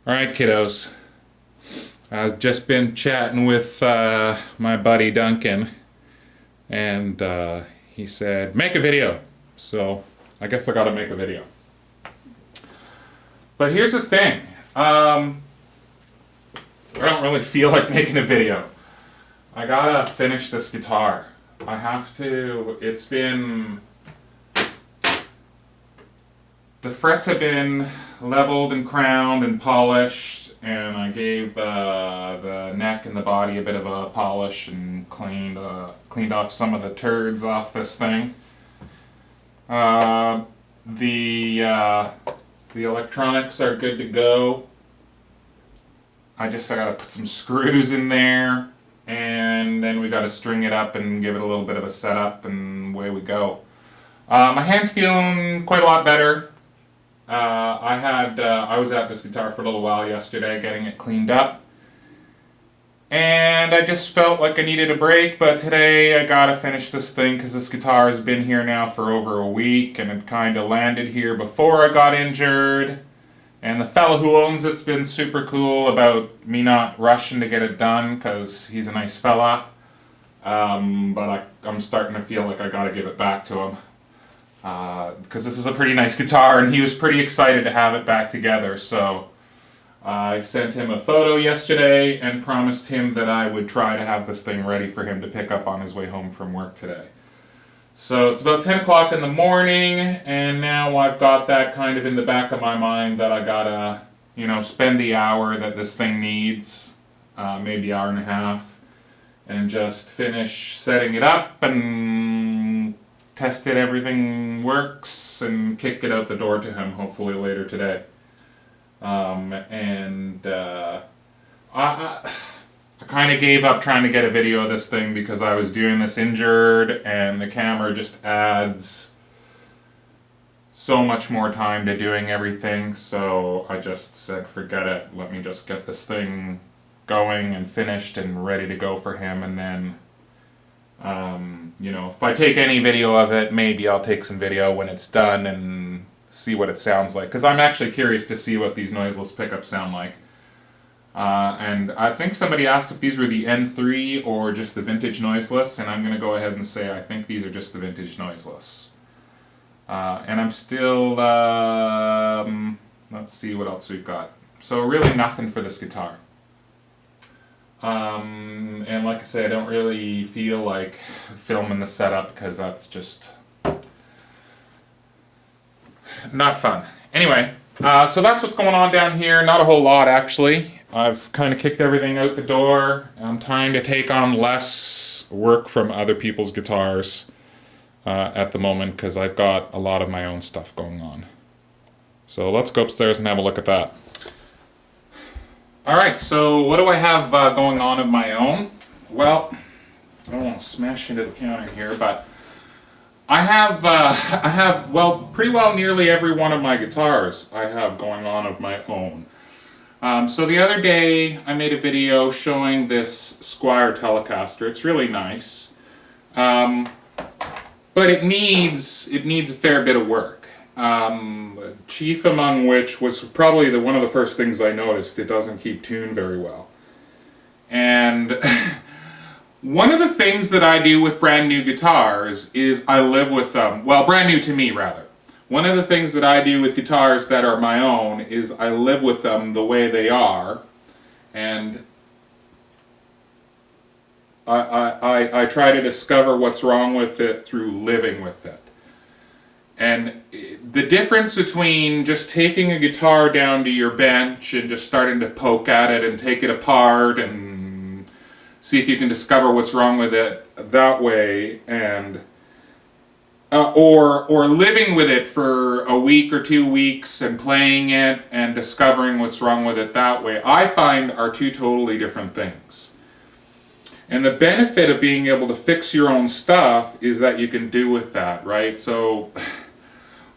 Alright, kiddos. I've just been chatting with my buddy Duncan, and he said, make a video. So, I guess I gotta make a video. But here's the thing. I don't really feel like making a video. I gotta finish this guitar. I have to. It's been. The frets have been leveled and crowned and polished, and I gave the neck and the body a bit of a polish and cleaned off some of the turds off this thing. The electronics are good to go. I gotta put some screws in there, and then we gotta string it up and give it a little bit of a setup, and away we go. My hand's feeling quite a lot better. I was at this guitar for a little while yesterday getting it cleaned up, and I just felt like I needed a break, but today I gotta finish this thing because this guitar has been here now for over a week, and it kind of landed here before I got injured, and the fellow who owns it's been super cool about me not rushing to get it done because he's a nice fella, but I'm starting to feel like I gotta give it back to him. Because this is a pretty nice guitar, and he was pretty excited to have it back together, so I sent him a photo yesterday and promised him that I would try to have this thing ready for him to pick up on his way home from work today. So it's about 10 o'clock in the morning, and now I've got that kind of in the back of my mind that I gotta, spend the hour that this thing needs, maybe hour and a half, and just finish setting it up and test it, everything works, and kick it out the door to him hopefully later today. I kind of gave up trying to get a video of this thing because I was doing this injured, and the camera just adds so much more time to doing everything, so I just said forget it, let me just get this thing going and finished and ready to go for him, and then if I take any video of it, maybe I'll take some video when it's done and see what it sounds like. Because I'm actually curious to see what these noiseless pickups sound like. And I think somebody asked if these were the N3 or just the vintage noiseless, and I'm going to go ahead and say I think these are just the vintage noiseless. And I'm still, let's see what else we've got. So really nothing for this guitar. And like I say, I don't really feel like filming the setup because that's just not fun. Anyway, so that's what's going on down here. Not a whole lot, actually. I've kind of kicked everything out the door. I'm trying to take on less work from other people's guitars at the moment because I've got a lot of my own stuff going on. So let's go upstairs and have a look at that. Alright, so what do I have going on of my own? Well, I don't want to smash into the counter here, but I have pretty well nearly every one of my guitars I have going on of my own. So the other day I made a video showing this Squire Telecaster. It's really nice, but it needs a fair bit of work. Chief among which was probably one of the first things I noticed. It doesn't keep tune very well. And one of the things that I do with brand new guitars is I live with them. Well, brand new to me, rather. One of the things that I do with guitars that are my own is I live with them the way they are. And I try to discover what's wrong with it through living with it. And the difference between just taking a guitar down to your bench and just starting to poke at it and take it apart and see if you can discover what's wrong with it that way, and or living with it for a week or 2 weeks and playing it and discovering what's wrong with it that way, I find are two totally different things. And the benefit of being able to fix your own stuff is that you can do with that, right? So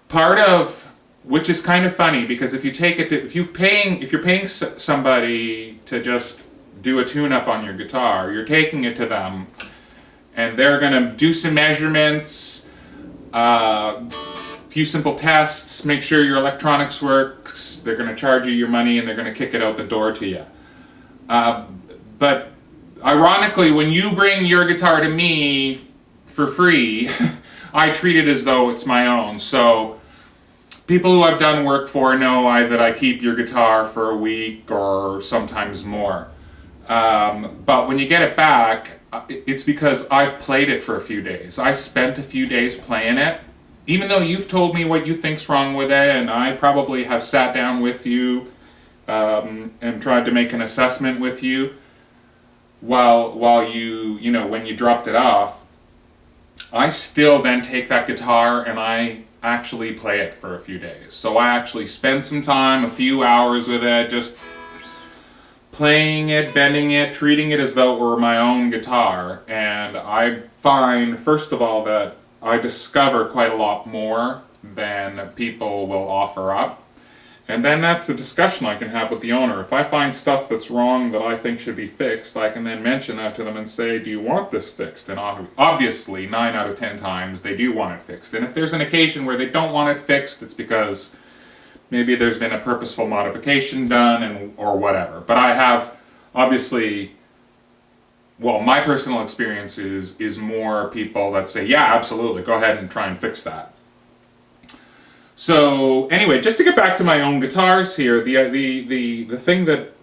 part of, which is kind of funny, because if you're paying somebody to just do a tune-up on your guitar, you're taking it to them, and they're gonna do some measurements, few simple tests, make sure your electronics works. They're going to charge you your money and they're going to kick it out the door to you. But ironically, when you bring your guitar to me for free, I treat it as though it's my own. So people who I've done work for know that I keep your guitar for a week or sometimes more. But when you get it back, it's because I've played it for a few days. I spent a few days playing it. Even though you've told me what you think's wrong with it, and I probably have sat down with you and tried to make an assessment with you while you when you dropped it off, I still then take that guitar and I actually play it for a few days. So I actually spend some time, a few hours with it, just playing it, bending it, treating it as though it were my own guitar. And I find, first of all, that I discover quite a lot more than people will offer up. And then that's a discussion I can have with the owner. If I find stuff that's wrong that I think should be fixed, I can then mention that to them and say, do you want this fixed? And obviously, 9 out of 10 times, they do want it fixed. And if there's an occasion where they don't want it fixed, it's because maybe there's been a purposeful modification done or whatever. But I have, obviously, well, my personal experience is more people that say, yeah, absolutely, go ahead and try and fix that. So anyway, just to get back to my own guitars here, the thing that,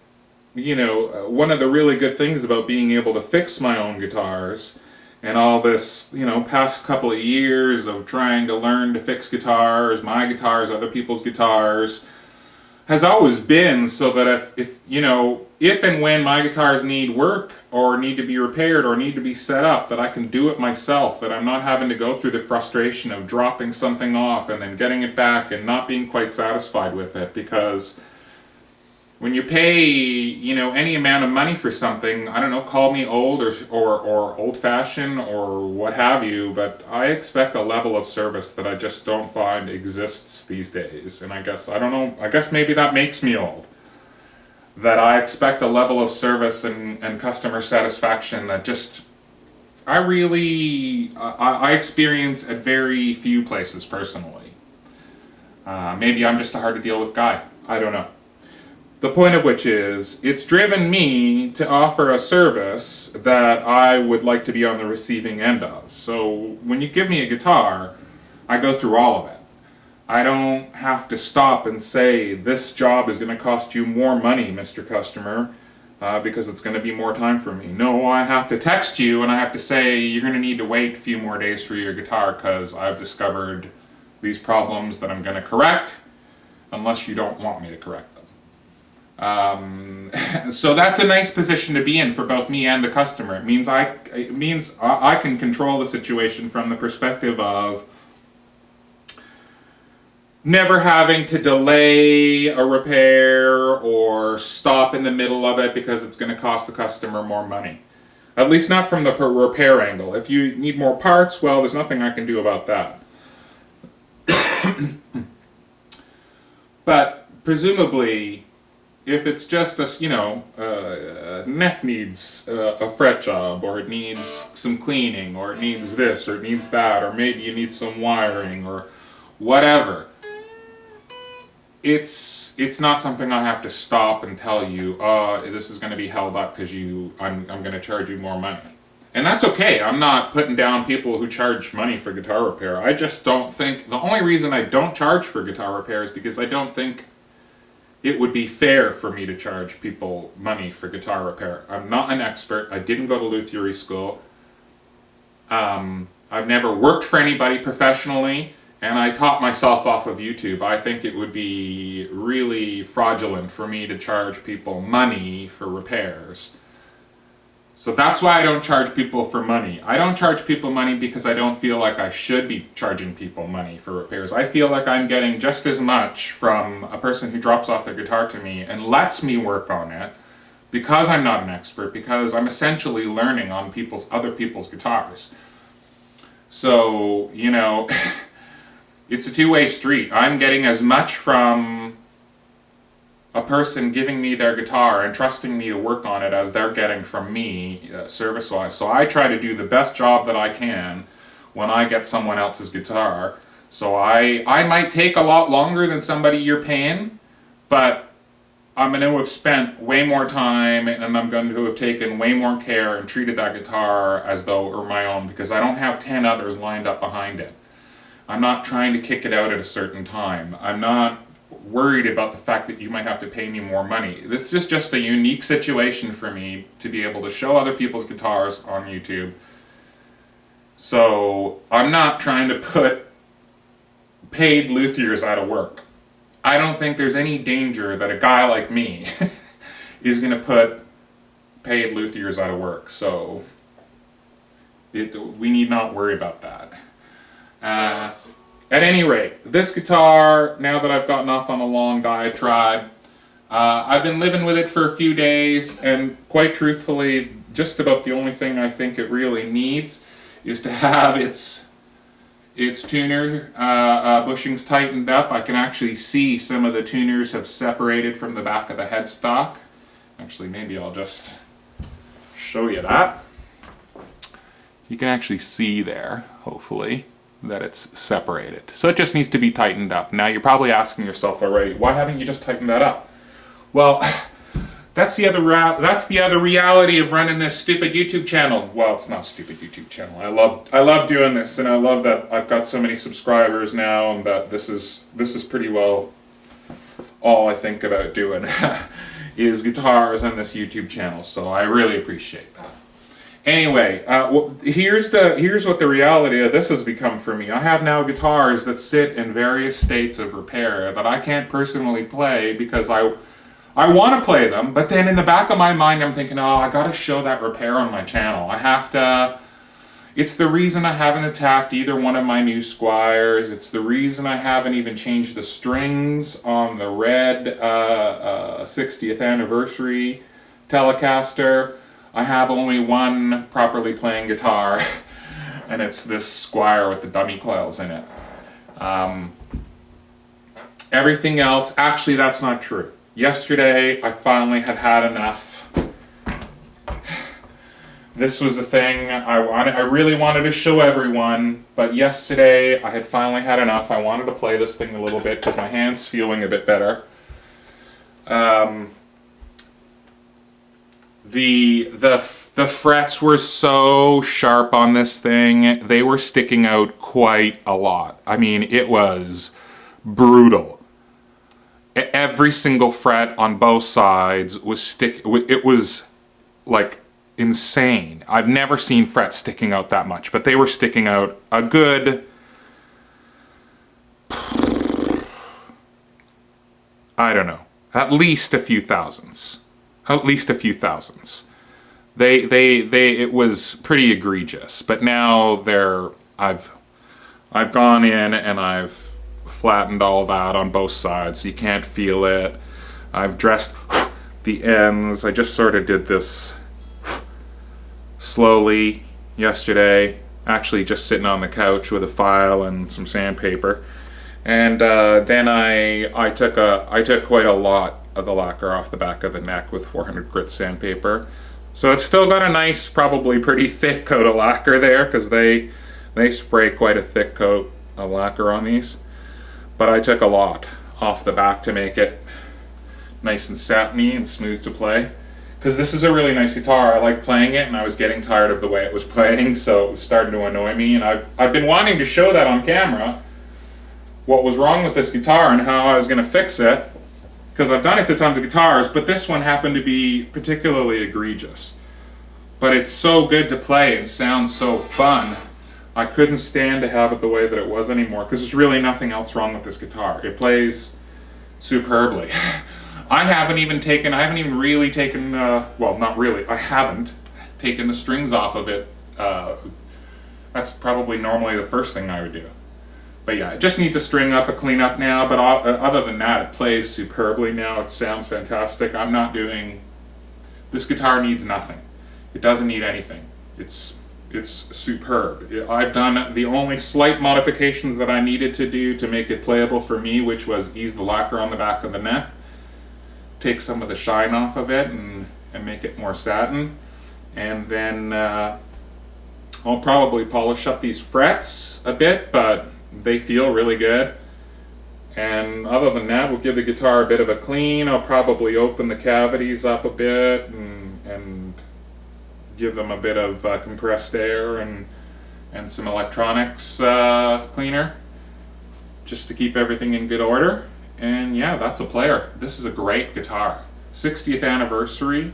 one of the really good things about being able to fix my own guitars and all this, past couple of years of trying to learn to fix guitars, my guitars, other people's guitars, has always been so that if and when my guitars need work or need to be repaired or need to be set up, that I can do it myself, that I'm not having to go through the frustration of dropping something off and then getting it back and not being quite satisfied with it. Because when you pay, any amount of money for something, I don't know, call me old or old-fashioned or what have you, but I expect a level of service that I just don't find exists these days. And I guess maybe that makes me old. That I expect a level of service and customer satisfaction that just, I experience at very few places personally. Maybe I'm just a hard to deal with guy. I don't know. The point of which is, it's driven me to offer a service that I would like to be on the receiving end of. So when you give me a guitar, I go through all of it. I don't have to stop and say, this job is going to cost you more money, Mr. Customer, because it's going to be more time for me. No, I have to text you and I have to say, you're going to need to wait a few more days for your guitar because I've discovered these problems that I'm going to correct, unless you don't want me to correct them. So that's a nice position to be in for both me and the customer. It means I can control the situation from the perspective of never having to delay a repair or stop in the middle of it because it's going to cost the customer more money. At least not from the repair angle. If you need more parts, well, there's nothing I can do about that. But presumably, if it's just a neck needs a fret job, or it needs some cleaning, or it needs this, or it needs that, or maybe you need some wiring, or whatever, it's not something I have to stop and tell you, this is going to be held up because I'm going to charge you more money. And that's okay. I'm not putting down people who charge money for guitar repair. I just don't think, the only reason I don't charge for guitar repair is because I don't think it would be fair for me to charge people money for guitar repair. I'm not an expert. I didn't go to Lutherie school. I've never worked for anybody professionally, and I taught myself off of YouTube. I think it would be really fraudulent for me to charge people money for repairs. So that's why I don't charge people for money. I don't charge people money because I don't feel like I should be charging people money for repairs. I feel like I'm getting just as much from a person who drops off their guitar to me and lets me work on it, because I'm not an expert, because I'm essentially learning on other people's guitars. So, it's a two-way street. I'm getting as much from a person giving me their guitar and trusting me to work on it as they're getting from me, service-wise. So I try to do the best job that I can when I get someone else's guitar, So I might take a lot longer than somebody you're paying, but I'm going to have spent way more time, and I'm going to have taken way more care and treated that guitar as though it were my own, because I don't have 10 others lined up behind it. I'm not trying to kick it out at a certain time. I'm not worried about the fact that you might have to pay me more money. This is just a unique situation for me to be able to show other people's guitars on YouTube. So I'm not trying to put paid luthiers out of work. I don't think there's any danger that a guy like me is going to put paid luthiers out of work. So we need not worry about that. At any rate, this guitar, now that I've gotten off on a long diatribe, I've been living with it for a few days, and quite truthfully, just about the only thing I think it really needs is to have its tuner bushings tightened up. I can actually see some of the tuners have separated from the back of the headstock. Actually, maybe I'll just show you that. You can actually see there, hopefully, that it's separated. So it just needs to be tightened up. Now you're probably asking yourself already, why haven't you just tightened that up? Well, that's the other reality of running this stupid YouTube channel. Well, it's not a stupid YouTube channel. I love doing this, and I love that I've got so many subscribers now, and that this is pretty well all I think about doing is guitars on this YouTube channel. So I really appreciate that. Anyway, here's what the reality of this has become for me. I have now guitars that sit in various states of repair that I can't personally play because I want to play them, but then in the back of my mind I'm thinking, oh, I gotta show that repair on my channel. I have to. It's the reason I haven't attacked either one of my new Squires. It's the reason I haven't even changed the strings on the red 60th anniversary Telecaster. I have only one properly playing guitar, and it's this Squire with the dummy coils in it. Everything else, actually that's not true. Yesterday, I finally had enough. This was a thing I really wanted to show everyone, but yesterday I had finally had enough. I wanted to play this thing a little bit because my hand's feeling a bit better. The frets were so sharp on this thing. They were sticking out quite a lot. I mean, it was brutal. Every single fret on both sides was it was like insane. I've never seen frets sticking out that much, but they were sticking out a good, I don't know, at least a few thousandths. At least a few thousandths. It was pretty egregious, but now I've gone in and I've flattened all that on both sides so you can't feel it. I've dressed the ends. I just sort of did this slowly yesterday, actually just sitting on the couch with a file and some sandpaper. And then I took quite a lot of the lacquer off the back of the neck with 400 grit sandpaper. So it's still got a nice, probably pretty thick coat of lacquer there, because they spray quite a thick coat of lacquer on these. But I took a lot off the back to make it nice and satiny and smooth to play. Because this is a really nice guitar. I like playing it, and I was getting tired of the way it was playing, so it was starting to annoy me. And I've been wanting to show that on camera, what was wrong with this guitar and how I was going to fix it. Because I've done it to tons of guitars, but this one happened to be particularly egregious. But it's so good to play and sounds so fun. I couldn't stand to have it the way that it was anymore, because there's really nothing else wrong with this guitar. It plays superbly. I haven't even really taken, well, not really, I haven't taken the strings off of it. That's probably normally the first thing I would do. But yeah, it just needs a string up, a clean up now, but other than that, it plays superbly now. It sounds fantastic. This guitar needs nothing. It doesn't need anything. It's superb. I've done the only slight modifications that I needed to do to make it playable for me, which was ease the lacquer on the back of the neck, take some of the shine off of it, and make it more satin. And then I'll probably polish up these frets a bit, but they feel really good. And other than that, we'll give the guitar a bit of a clean. I'll probably open the cavities up a bit and give them a bit of compressed air and some electronics cleaner, just to keep everything in good order. And yeah, that's a player. This is a great guitar. 60th anniversary.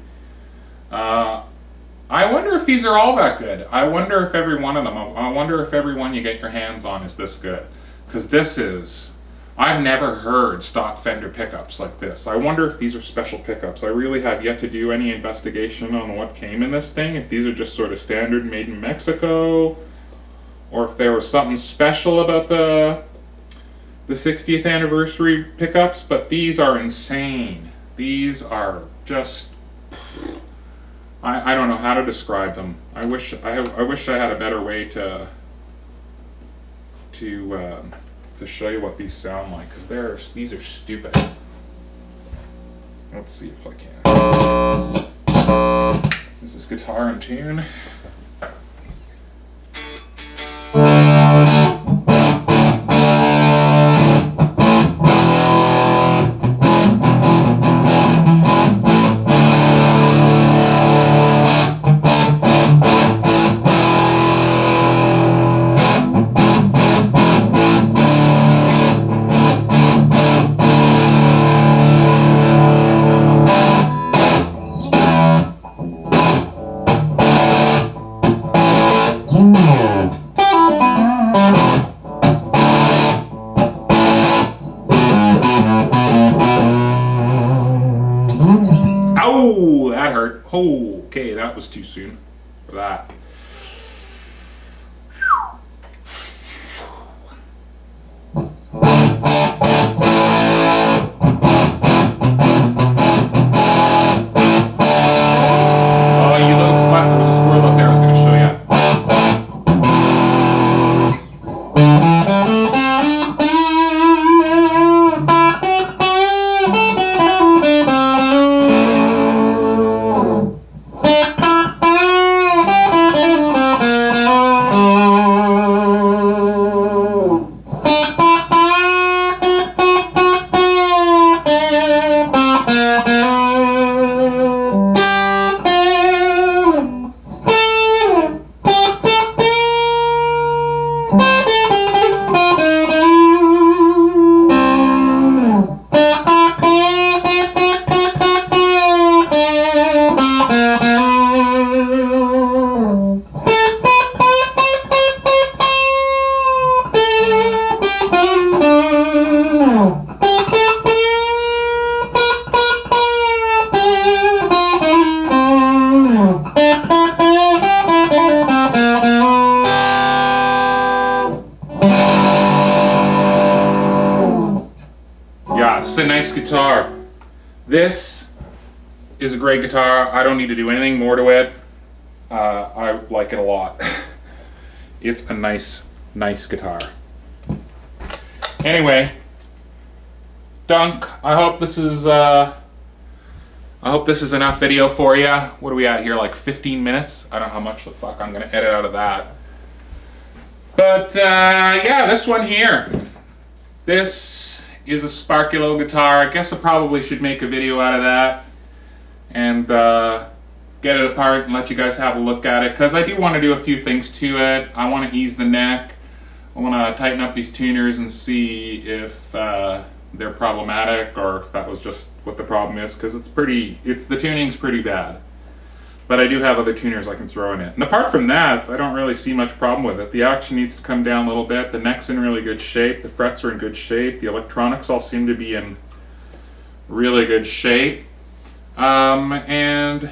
I wonder if these are all that good. I wonder if every one of them, I wonder if every one you get your hands on is this good. Because this is, I've never heard stock Fender pickups like this. I wonder if these are special pickups. I really have yet to do any investigation on what came in this thing. If these are just sort of standard made in Mexico, or if there was something special about the 60th anniversary pickups. But these are insane. These are just, I don't know how to describe them. I wish I had a better way to show you what these sound like, because these are stupid. Let's see if I can. Is this guitar in tune? Oh, that hurt. Oh, okay, that was too soon for that. Oh, you little slut. There was a squirrel up there I was going to show you. Yeah, it's a nice guitar. This is a great guitar. I don't need to do anything more to it. I like it a lot. It's a nice guitar. Anyway, Dunk, I hope this is enough video for you. What are we at here, like 15 minutes? I don't know how much the fuck I'm gonna edit out of that. But yeah, this one here. This is a sparky little guitar. I guess I probably should make a video out of that and get it apart and let you guys have a look at it, because I do want to do a few things to it. I want to ease the neck. I want to tighten up these tuners and see if they're problematic, or if that was just what the problem is, because the tuning's pretty bad. But I do have other tuners I can throw in it. And apart from that, I don't really see much problem with it. The action needs to come down a little bit. The neck's in really good shape. The frets are in good shape. The electronics all seem to be in really good shape. And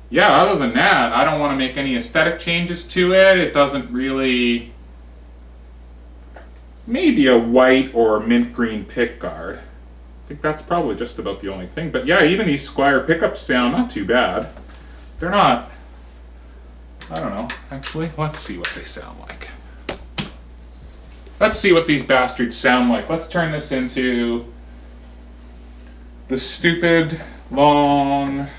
yeah, other than that, I don't want to make any aesthetic changes to it. It doesn't really... Maybe a white or mint green pick guard. I think that's probably just about the only thing. But yeah, even these Squire pickups sound not too bad. They're not... I don't know. Actually, let's see what they sound like. Let's see what these bastards sound like. Let's turn this into the stupid, long...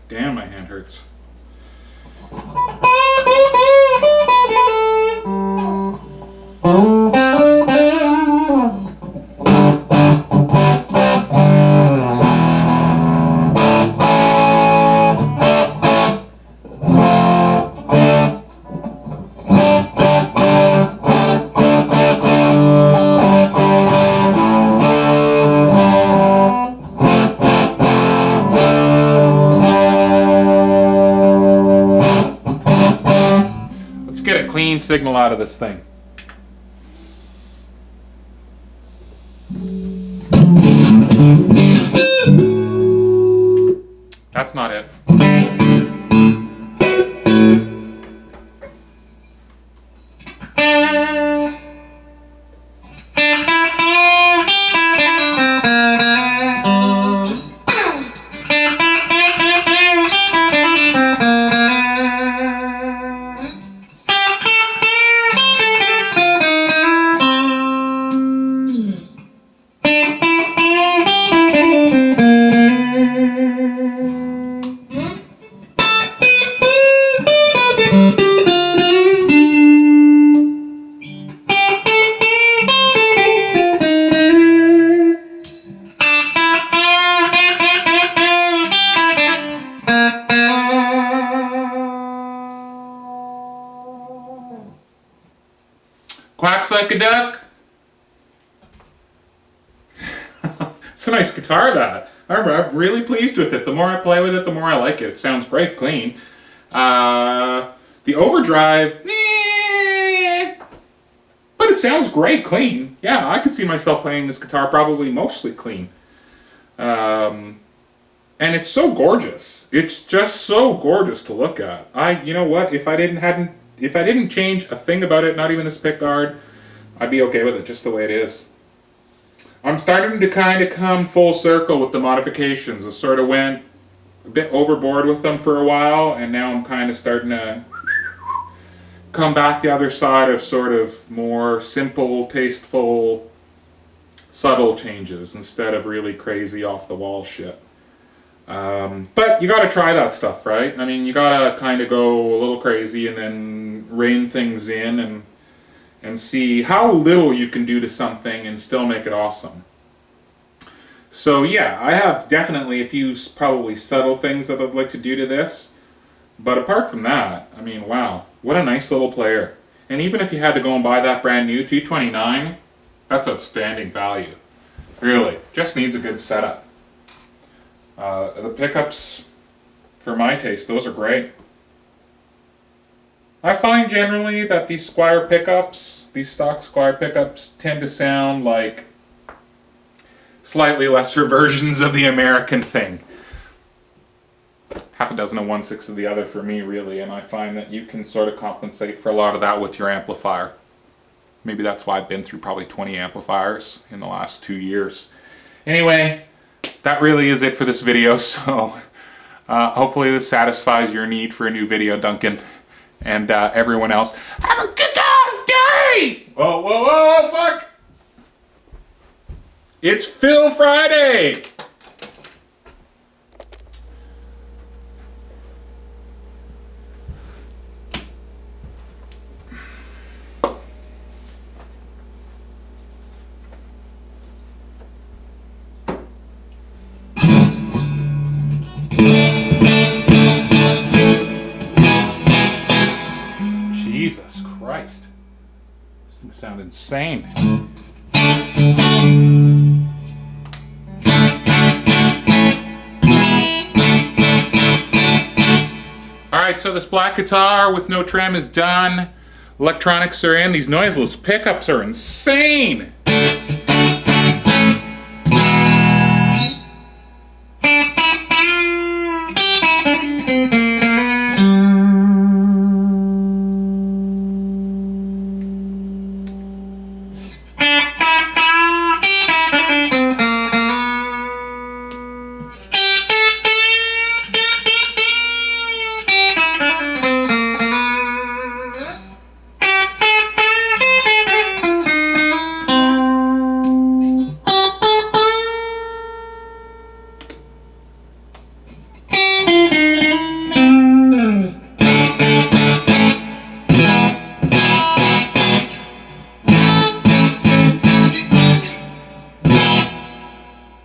Damn, my hand hurts. Get a clean signal out of this thing. That's not it. Quacks like a duck. It's a nice guitar, that. I'm really pleased with it. The more I play with it, the more I like it. It sounds great clean. The overdrive, but it sounds great clean. Yeah, I could see myself playing this guitar probably mostly clean. And it's so gorgeous. It's just so gorgeous to look at. You know what? If I didn't change a thing about it, not even this pickguard, I'd be okay with it just the way it is. I'm starting to kind of come full circle with the modifications. I sort of went a bit overboard with them for a while, and now I'm kind of starting to come back the other side of sort of more simple, tasteful, subtle changes instead of really crazy off-the-wall shit. But you gotta try that stuff, right? I mean, you gotta kind of go a little crazy and then rein things in and see how little you can do to something and still make it awesome. So yeah, I have definitely a few probably subtle things that I'd like to do to this. But apart from that, I mean, wow, what a nice little player. And even if you had to go and buy that brand new $229, that's outstanding value. Really, just needs a good setup. The pickups, for my taste, those are great. I find generally that these Squier pickups, these stock Squier pickups, tend to sound like slightly lesser versions of the American thing. Half a dozen of 1/6 of the other for me, really, and I find that you can sort of compensate for a lot of that with your amplifier. Maybe that's why I've been through probably 20 amplifiers in the last 2 years. Anyway, that really is it for this video, so hopefully this satisfies your need for a new video, Duncan. And everyone else, have a good-ass day! Whoa, whoa, whoa, fuck! It's Phil Friday! Things sound insane. Alright, so this black guitar with no trem is done. Electronics are in. These noiseless pickups are insane!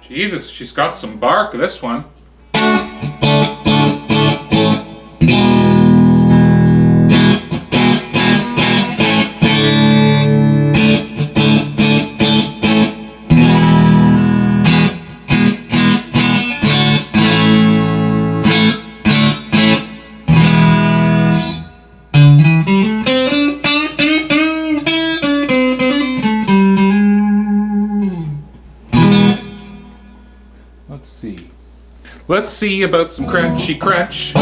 Jesus, she's got some bark, this one. Let's see about some crunchy crunch.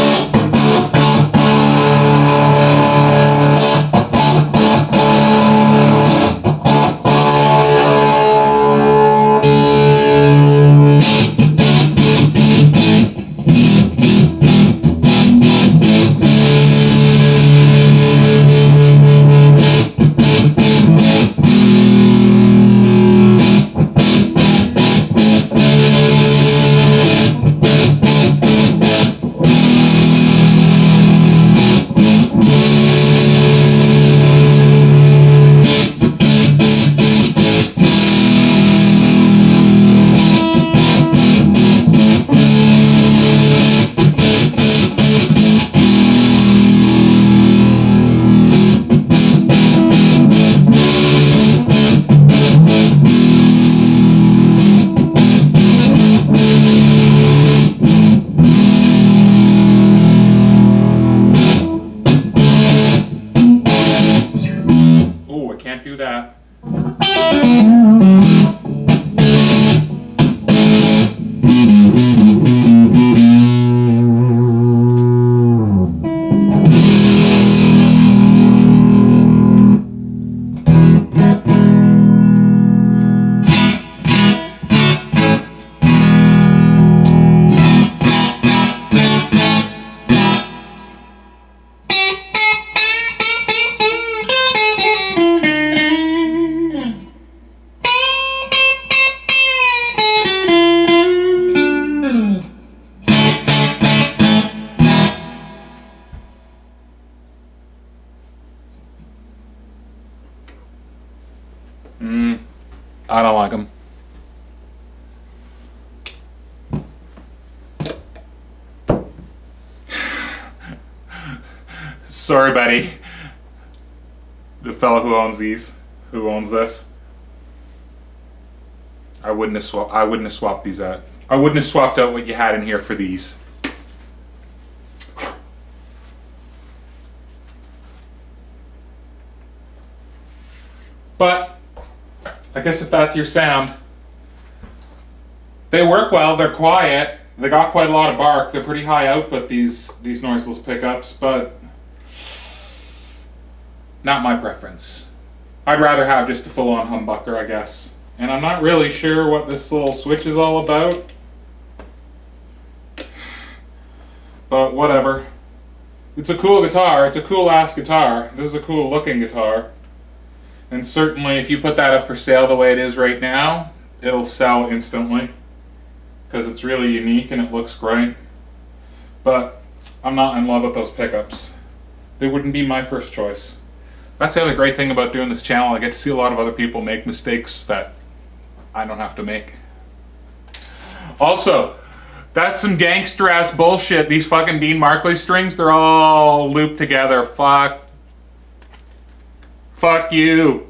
Can't do that. I don't like them. Sorry, buddy. The fellow who owns these, who owns this. I wouldn't have swapped these out. I wouldn't have swapped out what you had in here for these. But I guess if that's your sound, they work well. They're quiet. They got quite a lot of bark. They're pretty high output, these noiseless pickups, but not my preference. I'd rather have just a full-on humbucker, I guess. And I'm not really sure what this little switch is all about, but whatever. It's a cool guitar. It's a cool-ass guitar. This is a cool-looking guitar. And certainly if you put that up for sale the way it is right now, it'll sell instantly because it's really unique and it looks great. But I'm not in love with those pickups. They wouldn't be my first choice. That's the other great thing about doing this channel. I get to see a lot of other people make mistakes that I don't have to make. Also, that's some gangster ass bullshit. These fucking Dean Markley strings, they're all looped together. Fuck you.